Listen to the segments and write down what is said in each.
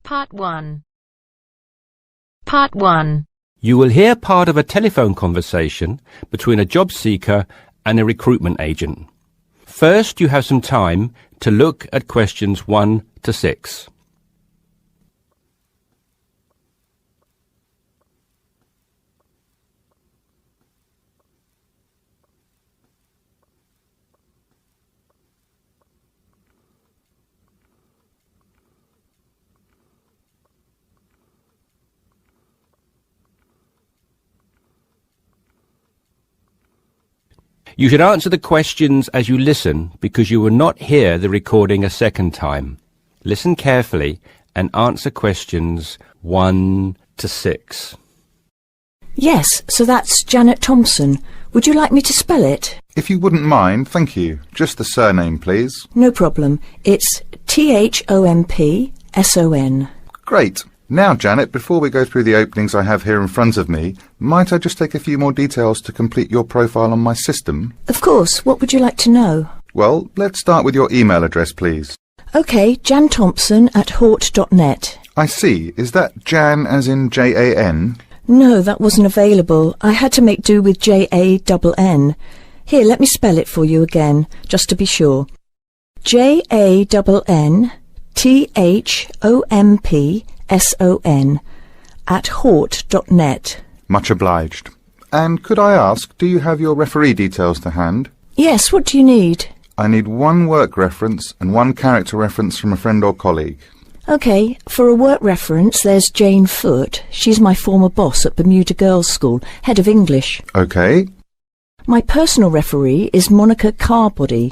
Part 1. Part 1. You will hear part of a telephone conversation between a job seeker and a recruitment agent. First, you have some time to look at questions 1 to 6. You should answer the questions as you listen because you will not hear the recording a second time. Listen carefully and answer questions 1 to 6. Yes, so that's Janet Thompson. Would you like me to spell it? If you wouldn't mind, thank you. Just the surname, please. No problem. It's Thompson. Great. Now, Janet, before we go through the openings I have here in front of me, might I just take a few more details to complete your profile on my system? Of course. What would you like to know? Well, let's start with your email address, please. OK, janthompson@hort.net. I see. Is that Jan as in Jan? No, that wasn't available. I had to make do with Jann. Here, let me spell it for you again, just to be sure. JANNTHOMPSON@hort.net. Much obliged. And could I ask, do you have your referee details to hand? Yes, what do you need? I need one work reference and one character reference from a friend or colleague. OK, for a work reference, there's Jane Foote. She's my former boss at Bermuda Girls' School, head of English. OK. My personal referee is Monica Carbody.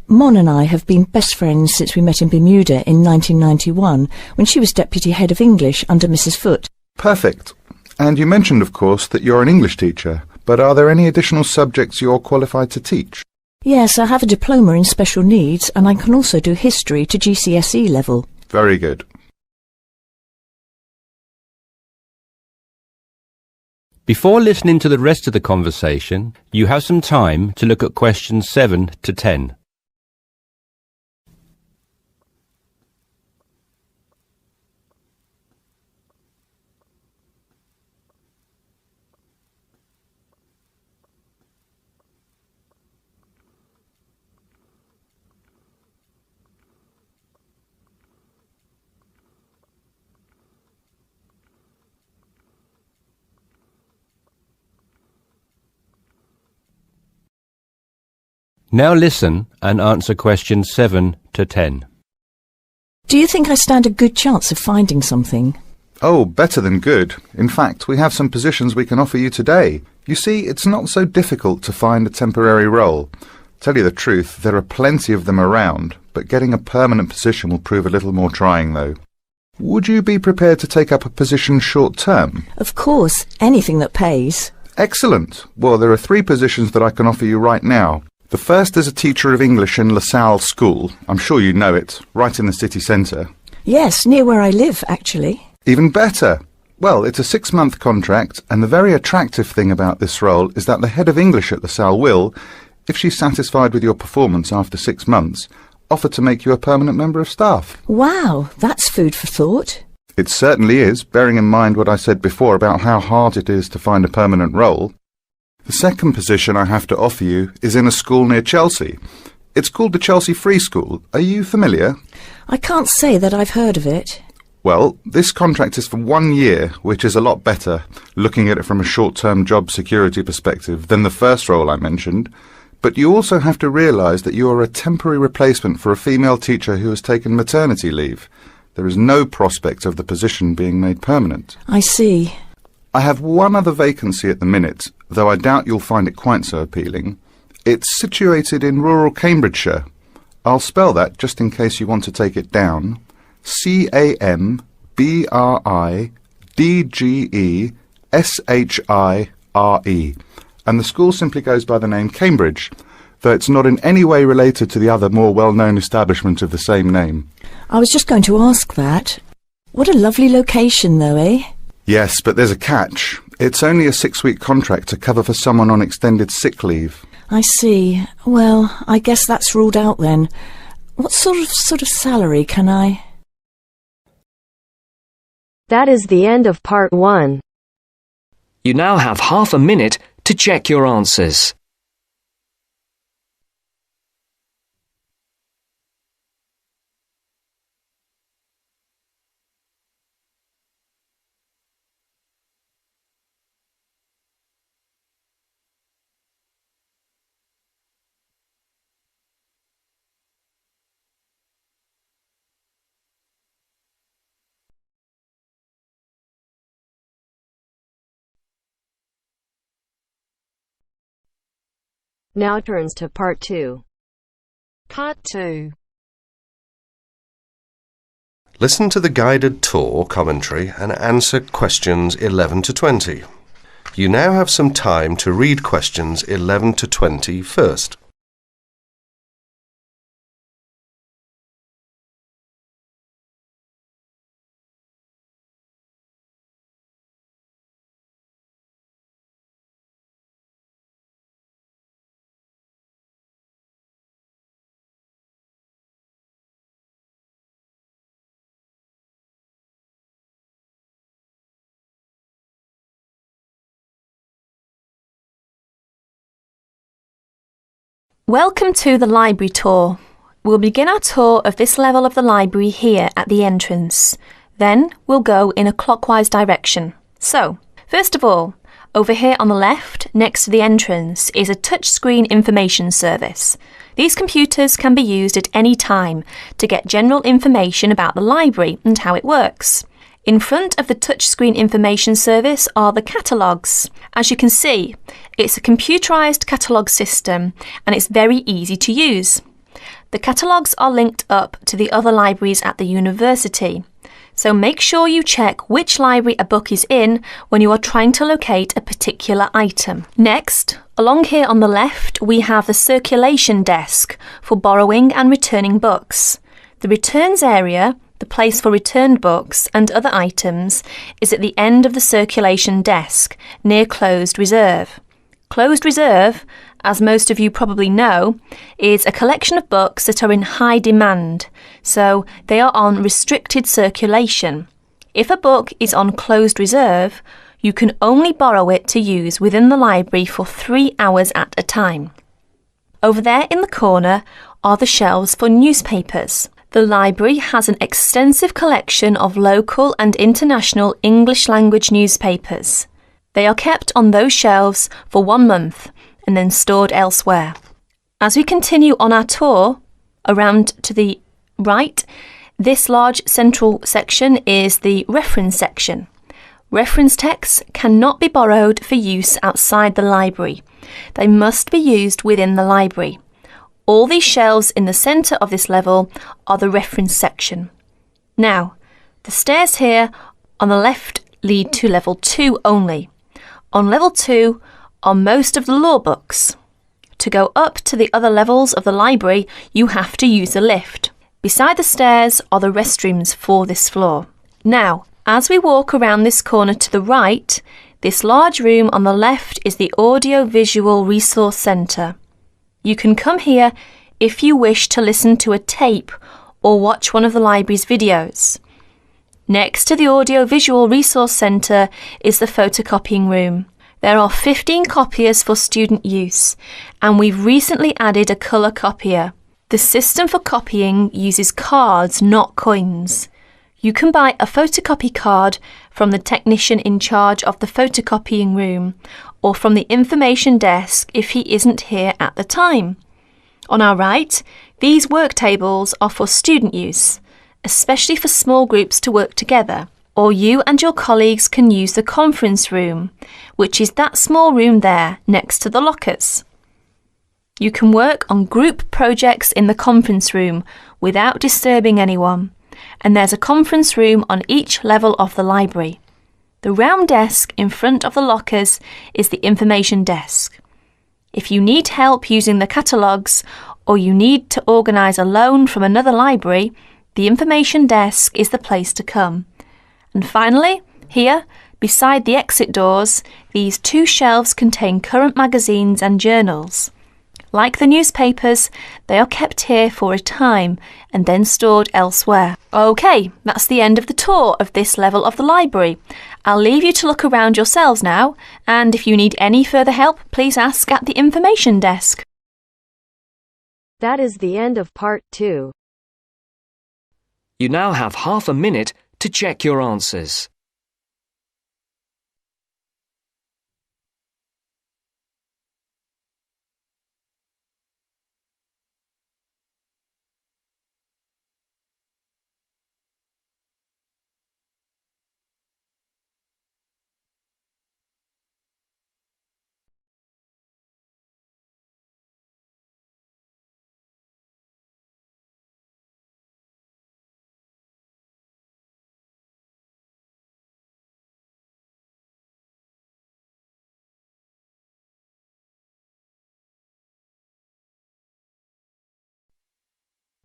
Mon and I have been best friends since we met in Bermuda in 1991, when she was Deputy Head of English under Mrs. Foote. Perfect. And you mentioned, of course, that you're an English teacher, but are there any additional subjects you're qualified to teach? Yes, I have a diploma in special needs, and I can also do history to GCSE level. Very good. Before listening to the rest of the conversation, you have some time to look at questions 7 to 10. Now listen and answer questions 7 to 10. Do you think I stand a good chance of finding something? Oh, better than good. In fact, we have some positions we can offer you today. You see, it's not so difficult to find a temporary role. Tell you the truth, there are plenty of them around, but getting a permanent position will prove a little more trying, though. Would you be prepared to take up a position short-term? Of course, anything that pays. Excellent. Well, there are 3 positions that I can offer you right now. The first is a teacher of English in LaSalle School. I'm sure you know it, right in the city centre. Yes, near where I live, actually. Even better. Well, it's a 6-month contract, and the very attractive thing about this role is that the head of English at LaSalle will, if she's satisfied with your performance after 6 months, offer to make you a permanent member of staff. Wow, that's food for thought. It certainly is, bearing in mind what I said before about how hard it is to find a permanent role. The second position I have to offer you is in a school near Chelsea. It's called the Chelsea Free School. Are you familiar? I can't say that I've heard of it. Well, this contract is for 1 year, which is a lot better, looking at it from a short-term job security perspective, than the first role I mentioned. But you also have to realise that you are a temporary replacement for a female teacher who has taken maternity leave. There is no prospect of the position being made permanent. I see. I have one other vacancy at the minute, though I doubt you'll find it quite so appealing. It's situated in rural Cambridgeshire. I'll spell that just in case you want to take it down. CAMBRIDGESHIRE. And the school simply goes by the name Cambridge, though it's not in any way related to the other more well-known establishment of the same name. I was just going to ask that. What a lovely location, though, eh? Yes, but there's a catch. It's only a 6-week contract to cover for someone on extended sick leave. I see. Well, I guess that's ruled out then. What sort of salary can I... That is the end of part 1. You now have half a minute to check your answers. Now turns to part 2. Part 2. Listen to the guided tour commentary and answer questions 11 to 20. You now have some time to read questions 11 to 20 first. Welcome to the library tour. We'll begin our tour of this level of the library here at the entrance. Then we'll go in a clockwise direction. So, first of all, over here on the left, next to the entrance, is a touchscreen information service. These computers can be used at any time to get general information about the library and how it works. In front of the touchscreen information service are the catalogues. As you can see, it's a computerised catalogue system and it's very easy to use. The catalogues are linked up to the other libraries at the university, so make sure you check which library a book is in when you are trying to locate a particular item. Next, along here on the left, we have the circulation desk for borrowing and returning books. The returns area, the place for returned books and other items, is at the end of the circulation desk, near closed reserve. Closed reserve, as most of you probably know, is a collection of books that are in high demand, so they are on restricted circulation. If a book is on closed reserve, you can only borrow it to use within the library for 3 hours at a time. Over there in the corner are the shelves for newspapers. The library has an extensive collection of local and international English language newspapers. They are kept on those shelves for 1 month and then stored elsewhere. As we continue on our tour, around to the right, this large central section is the reference section. Reference texts cannot be borrowed for use outside the library. They must be used within the library. All these shelves in the centre of this level are the reference section. Now, the stairs here on the left lead to level 2 only. On level 2 are most of the law books. To go up to the other levels of the library, you have to use a lift. Beside the stairs are the restrooms for this floor. Now, as we walk around this corner to the right, this large room on the left is the Audio-Visual Resource Centre. You can come here if you wish to listen to a tape or watch one of the library's videos. Next to the Audio-Visual Resource Centre is the photocopying room. There are 15 copiers for student use, and we've recently added a colour copier. The system for copying uses cards, not coins. You can buy a photocopy card from the technician in charge of the photocopying room, or from the information desk if he isn't here at the time. On our right, these work tables are for student use, especially for small groups to work together, or you and your colleagues can use the conference room, which is that small room there next to the lockers. You can work on group projects in the conference room without disturbing anyone, and there's a conference room on each level of the library. The round desk in front of the lockers is the information desk. If you need help using the catalogues, or you need to organise a loan from another library, the information desk is the place to come. And finally, here, beside the exit doors, these 2 shelves contain current magazines and journals. Like the newspapers, they are kept here for a time and then stored elsewhere. OK, that's the end of the tour of this level of the library. I'll leave you to look around yourselves now, and if you need any further help, please ask at the information desk. That is the end of part 2. You now have half a minute to check your answers.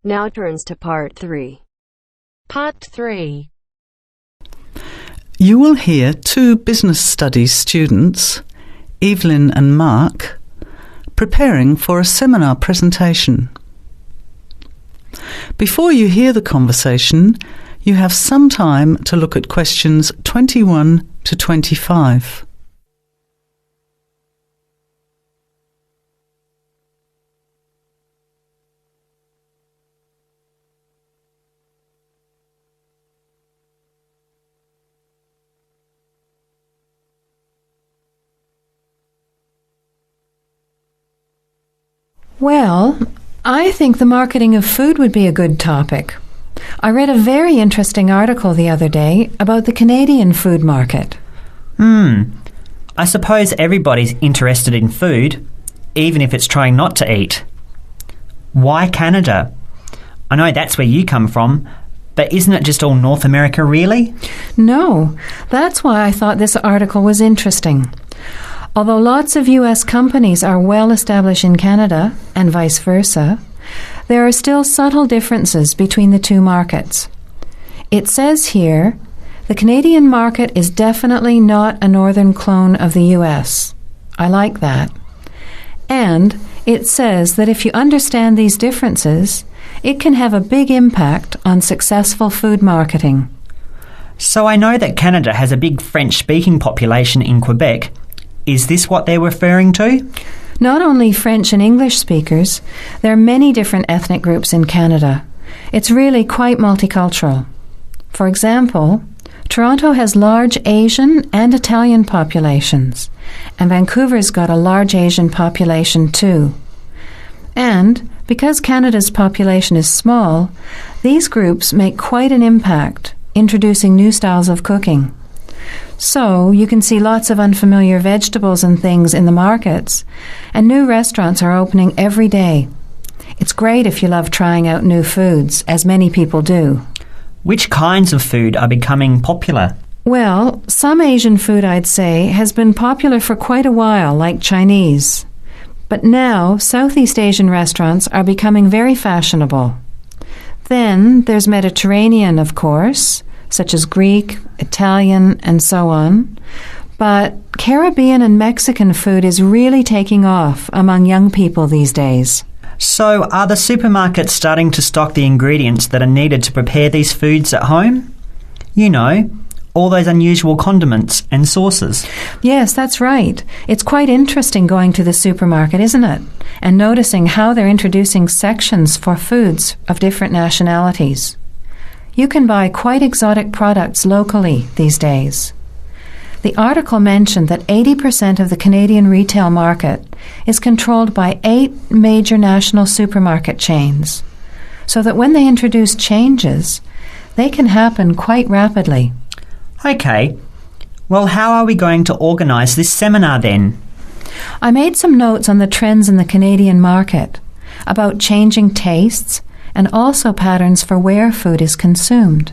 Now turns to part 3. Part 3. You will hear two business studies students, Evelyn and Mark, preparing for a seminar presentation. Before you hear the conversation, you have some time to look at questions 21 to 25. Well, I think the marketing of food would be a good topic. I read a very interesting article the other day about the Canadian food market. I suppose everybody's interested in food, even if it's trying not to eat. Why Canada? I know that's where you come from, but isn't it just all North America, really? No, that's why I thought this article was interesting. Although lots of US companies are well established in Canada, and vice versa, there are still subtle differences between the two markets. It says here, the Canadian market is definitely not a northern clone of the US. I like that. And it says that if you understand these differences, it can have a big impact on successful food marketing. So I know that Canada has a big French-speaking population in Quebec. Is this what they're referring to? Not only French and English speakers, there are many different ethnic groups in Canada. It's really quite multicultural. For example, Toronto has large Asian and Italian populations, and Vancouver's got a large Asian population too. And because Canada's population is small, these groups make quite an impact, introducing new styles of cooking. So you can see lots of unfamiliar vegetables and things in the markets, and new restaurants are opening every day. It's great if you love trying out new foods, as many people do. Which kinds of food are becoming popular? Well, some Asian food, I'd say, has been popular for quite a while, like Chinese. But now, Southeast Asian restaurants are becoming very fashionable. Then there's Mediterranean, of course, such as Greek, Italian, and so on. But Caribbean and Mexican food is really taking off among young people these days. So are the supermarkets starting to stock the ingredients that are needed to prepare these foods at home? You know, all those unusual condiments and sauces. Yes, that's right. It's quite interesting going to the supermarket, isn't it? And noticing how they're introducing sections for foods of different nationalities. You can buy quite exotic products locally these days. The article mentioned that 80% of the Canadian retail market is controlled by 8 major national supermarket chains, so that when they introduce changes, they can happen quite rapidly. OK. Well, how are we going to organise this seminar then? I made some notes on the trends in the Canadian market, about changing tastes, and also patterns for where food is consumed.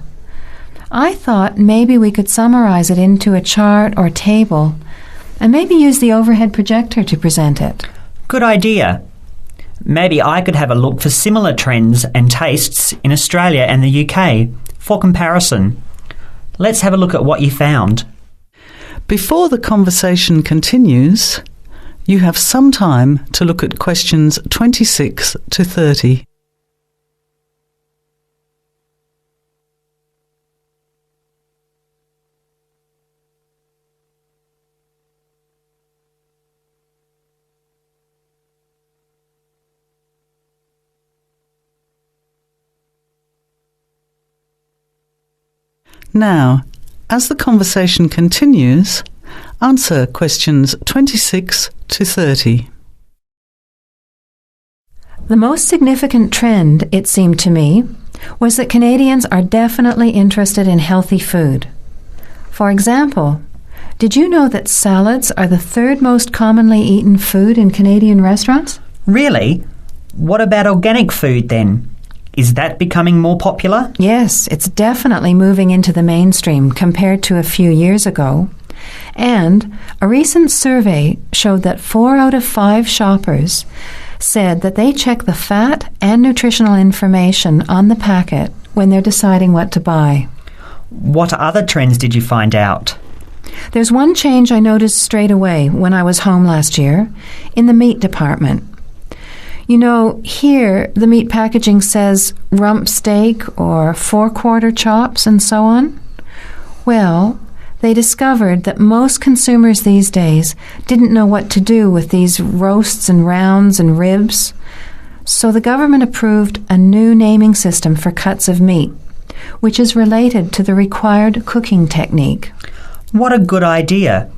I thought maybe we could summarize it into a chart or table, and maybe use the overhead projector to present it. Good idea. Maybe I could have a look for similar trends and tastes in Australia and the UK for comparison. Let's have a look at what you found. Before the conversation continues, You have some time to look at questions 26 to 30. Now, as the conversation continues, answer questions 26 to 30. The most significant trend, it seemed to me, was that Canadians are definitely interested in healthy food. For example, did you know that salads are the third most commonly eaten food in Canadian restaurants? Really? What about organic food then? Is that becoming more popular? Yes, it's definitely moving into the mainstream compared to a few years ago. And a recent survey showed that 4 out of 5 shoppers said that they check the fat and nutritional information on the packet when they're deciding what to buy. What other trends did you find out? There's one change I noticed straight away when I was home last year in the meat department. You know, here the meat packaging says rump steak or 4-quarter chops and so on. Well, they discovered that most consumers these days didn't know what to do with these roasts and rounds and ribs. So the government approved a new naming system for cuts of meat, which is related to the required cooking technique. What a good idea.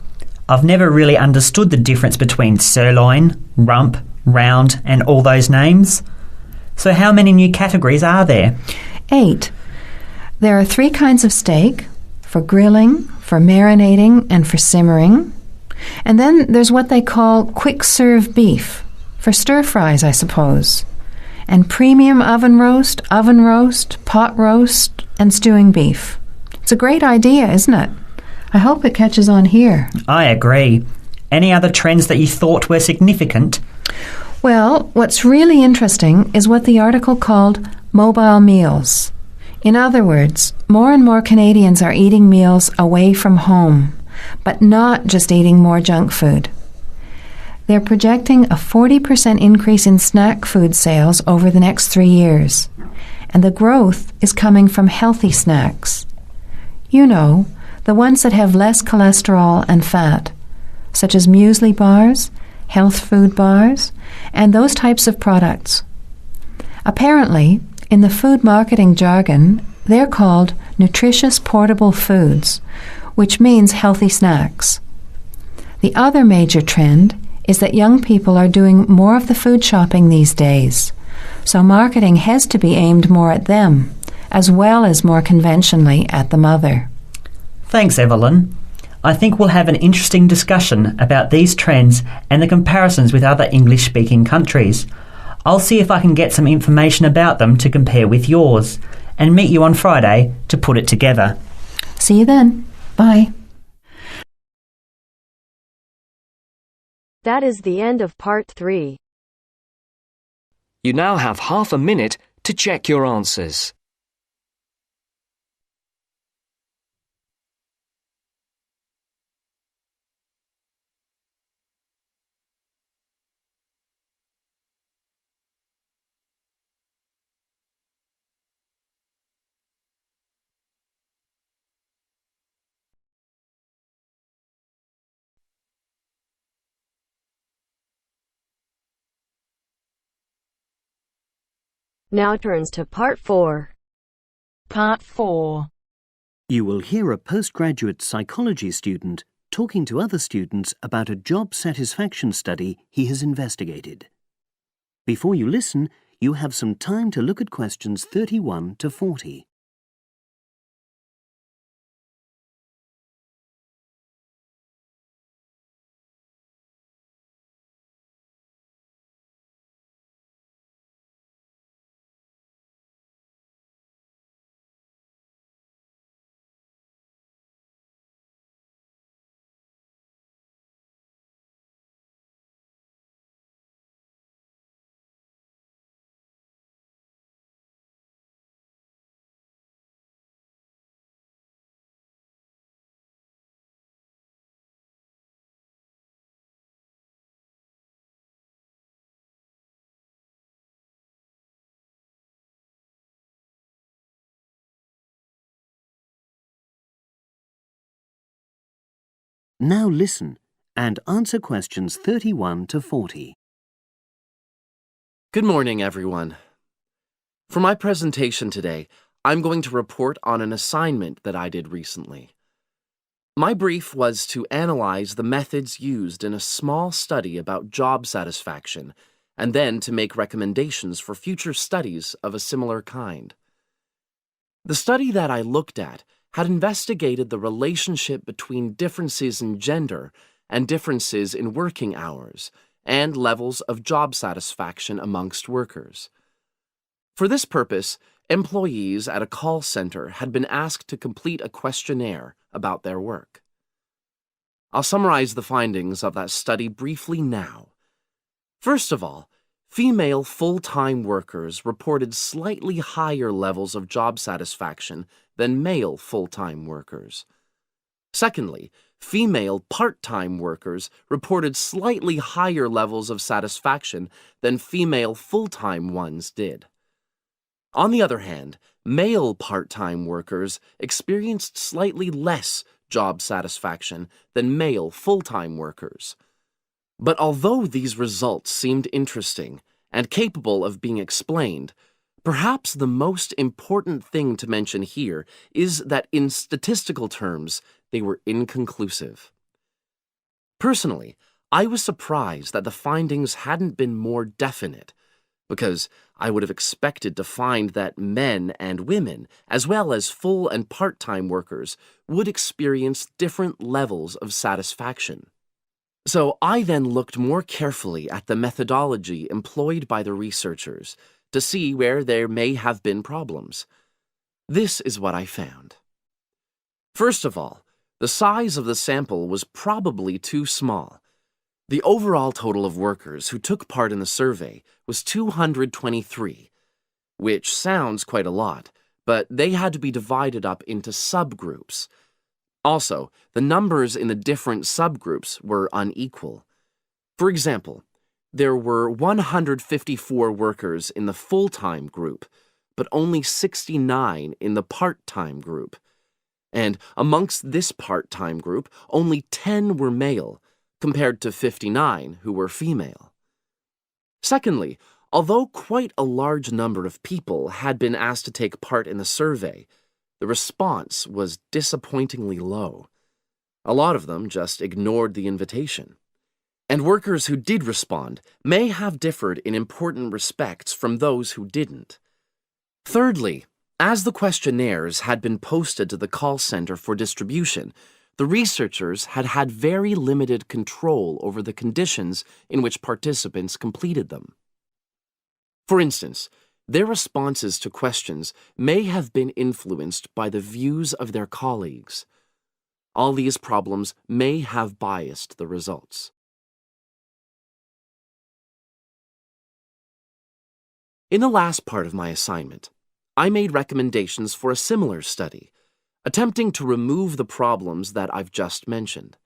I've never really understood the difference between sirloin, rump, round and all those names. So how many new categories are there? 8. There are 3 kinds of steak, for grilling, for marinating and for simmering. And then there's what they call quick-serve beef, for stir-fries, I suppose. And premium oven roast, pot roast and stewing beef. It's a great idea, isn't it? I hope it catches on here. I agree. Any other trends that you thought were significant? Well, what's really interesting is what the article called mobile meals. In other words, more and more Canadians are eating meals away from home, but not just eating more junk food. They're projecting a 40% increase in snack food sales over the next 3 years, and the growth is coming from healthy snacks. You know, the ones that have less cholesterol and fat, such as muesli bars, health food bars, and those types of products. Apparently, in the food marketing jargon, they're called nutritious portable foods, which means healthy snacks. The other major trend is that young people are doing more of the food shopping these days, so marketing has to be aimed more at them, as well as more conventionally at the mother. Thanks, Evelyn. I think we'll have an interesting discussion about these trends and the comparisons with other English-speaking countries. I'll see if I can get some information about them to compare with yours, and meet you on Friday to put it together. See you then. Bye. That is the end of part 3. You now have half a minute to check your answers. Now turns to part 4. Part 4. You will hear a postgraduate psychology student talking to other students about a job satisfaction study he has investigated. Before you listen, you have some time to look at questions 31 to 40. Now listen and answer questions 31 to 40. Good morning, everyone. For my presentation today, I'm going to report on an assignment that I did recently. My brief was to analyze the methods used in a small study about job satisfaction and then to make recommendations for future studies of a similar kind. The study that I looked at had investigated the relationship between differences in gender and differences in working hours and levels of job satisfaction amongst workers. For this purpose, employees at a call center had been asked to complete a questionnaire about their work. I'll summarize the findings of that study briefly now. First of all, female full-time workers reported slightly higher levels of job satisfaction than male full-time workers. Secondly, female part-time workers reported slightly higher levels of satisfaction than female full-time ones did. On the other hand, male part-time workers experienced slightly less job satisfaction than male full-time workers. But although these results seemed interesting and capable of being explained, perhaps the most important thing to mention here is that in statistical terms, they were inconclusive. Personally, I was surprised that the findings hadn't been more definite, because I would have expected to find that men and women, as well as full and part-time workers, would experience different levels of satisfaction. So I then looked more carefully at the methodology employed by the researchers to see where there may have been problems. This is what I found. First of all, the size of the sample was probably too small. The overall total of workers who took part in the survey was 223, which sounds quite a lot, but they had to be divided up into subgroups. Also, the numbers in the different subgroups were unequal. For example, there were 154 workers in the full-time group, but only 69 in the part-time group. And amongst this part-time group, only 10 were male, compared to 59 who were female. Secondly, although quite a large number of people had been asked to take part in the survey, the response was disappointingly low. A lot of them just ignored the invitation. And workers who did respond may have differed in important respects from those who didn't. Thirdly, as the questionnaires had been posted to the call center for distribution, the researchers had had very limited control over the conditions in which participants completed them. For instance, their responses to questions may have been influenced by the views of their colleagues. All these problems may have biased the results. In the last part of my assignment, I made recommendations for a similar study, attempting to remove the problems that I've just mentioned.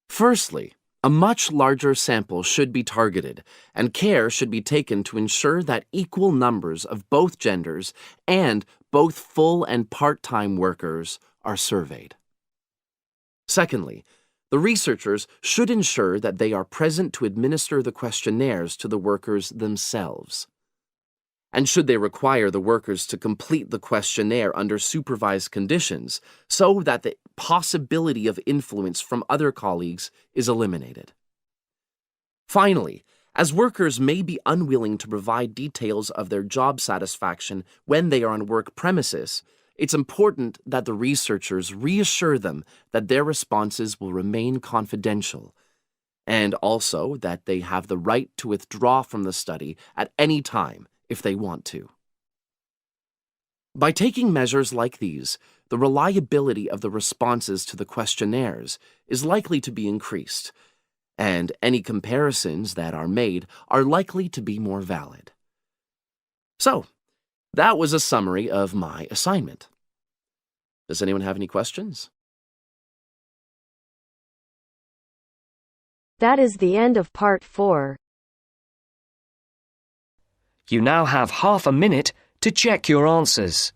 Firstly, a much larger sample should be targeted, and care should be taken to ensure that equal numbers of both genders and both full and part-time workers are surveyed. Secondly, the researchers should ensure that they are present to administer the questionnaires to the workers themselves. And should they require the workers to complete the questionnaire under supervised conditions so that the possibility of influence from other colleagues is eliminated. Finally, as workers may be unwilling to provide details of their job satisfaction when they are on work premises, it's important that the researchers reassure them that their responses will remain confidential, and also that they have the right to withdraw from the study at any time if they want to. By taking measures like these, the reliability of the responses to the questionnaires is likely to be increased, and any comparisons that are made are likely to be more valid. So, that was a summary of my assignment. Does anyone have any questions? That is the end of part 4. You now have half a minute to check your answers.